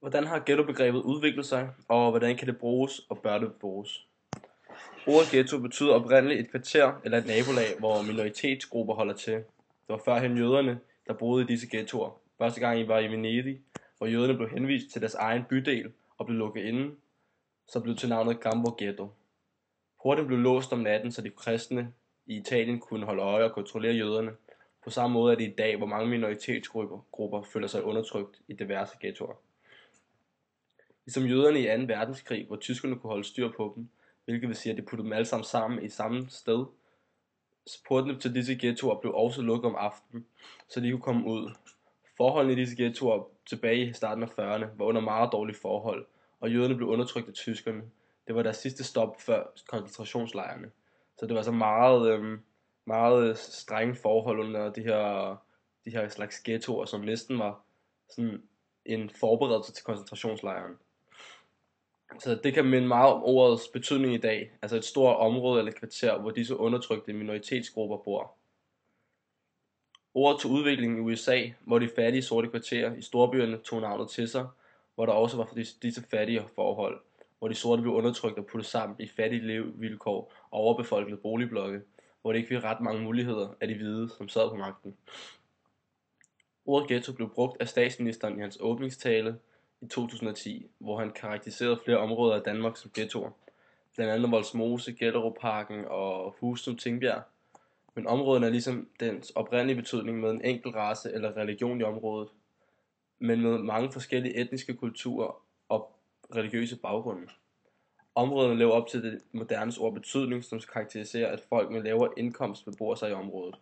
Hvordan har ghettobegrebet udviklet sig, og hvordan kan det bruges og bør det bruges? Ordet ghetto betyder oprindeligt et kvarter eller et nabolag, hvor minoritetsgrupper holder til. Det var førhen jøderne, der boede i disse ghettoer. Første gang I var i Venedig, hvor jøderne blev henvist til deres egen bydel og blev lukket inde, så blev det til navnet Gambo Ghetto. Porten blev låst om natten, så de kristne i Italien kunne holde øje og kontrollere jøderne. På samme måde er det i dag, hvor mange minoritetsgrupper føler sig undertrykt i diverse ghettoer. Ligesom jøderne i 2. verdenskrig, hvor tyskerne kunne holde styr på dem, hvilket vil sige, at de puttede dem alle sammen i samme sted. Portene til disse ghettoer blev også lukket om aftenen, så de kunne komme ud. Forholdene i disse ghettoer tilbage i starten af 40'erne var under meget dårlige forhold, og jøderne blev undertrykt af tyskerne. Det var deres sidste stop før koncentrationslejrene. Så det var så meget strenge forhold under de her slags ghettoer, som næsten var sådan en forberedelse til koncentrationslejren. Så det kan minde meget om ordets betydning i dag, altså et stort område eller kvarter, hvor disse undertrykte minoritetsgrupper bor. Ordet tog udviklingen i USA, hvor de fattige sorte kvarterer i storbyerne tog navnet til sig, hvor der også var disse fattige forhold, hvor de sorte blev undertrykt og puttet sammen i fattige levevilkår og overbefolkede boligblokke, hvor det ikke fik ret mange muligheder af de hvide, som sad på magten. Ordet ghetto blev brugt af statsministeren i hans åbningstale i 2010, hvor han karakteriserede flere områder af Danmark som ghettoer, blandt andet Vollsmose, Gellerupparken og Husum Tingbjerg. Men områderne er ligesom dens oprindelige betydning med en enkelt race eller religion i området, men med mange forskellige etniske kulturer og religiøse baggrunde. Områderne lever op til det modernes ord betydning, som karakteriserer, at folk med lavere indkomst bebor sig i området.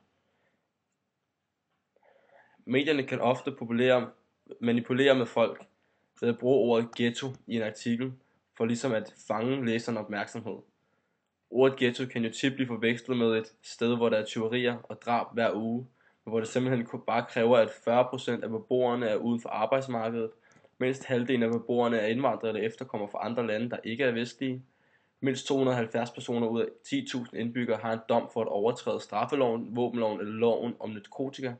Medierne kan ofte manipulere med folk ved at bruge ordet ghetto i en artikel, for ligesom at fange læseren opmærksomhed. Ordet ghetto kan jo tit blive forvekslet med et sted, hvor der er tyverier og drab hver uge, hvor det simpelthen bare kræver, at 40% af beboerne er uden for arbejdsmarkedet, mindst halvdelen af beboerne er indvandrere eller efterkommer fra andre lande, der ikke er vestlige. Mindst 270 personer ud af 10.000 indbyggere har en dom for at overtræde straffeloven, våbenloven eller loven om narkotika.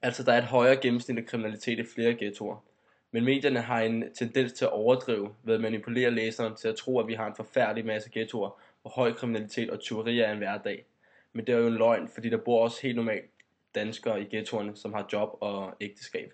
Altså der er et højere gennemsnit af kriminalitet i flere ghettoer. Men medierne har en tendens til at overdrive ved at manipulere læseren til at tro, at vi har en forfærdelig masse ghettoer, hvor høj kriminalitet og tyveri er en hverdag. Men det er jo en løgn, fordi der bor også helt normalt danskere i ghettoerne, som har job og ægteskab.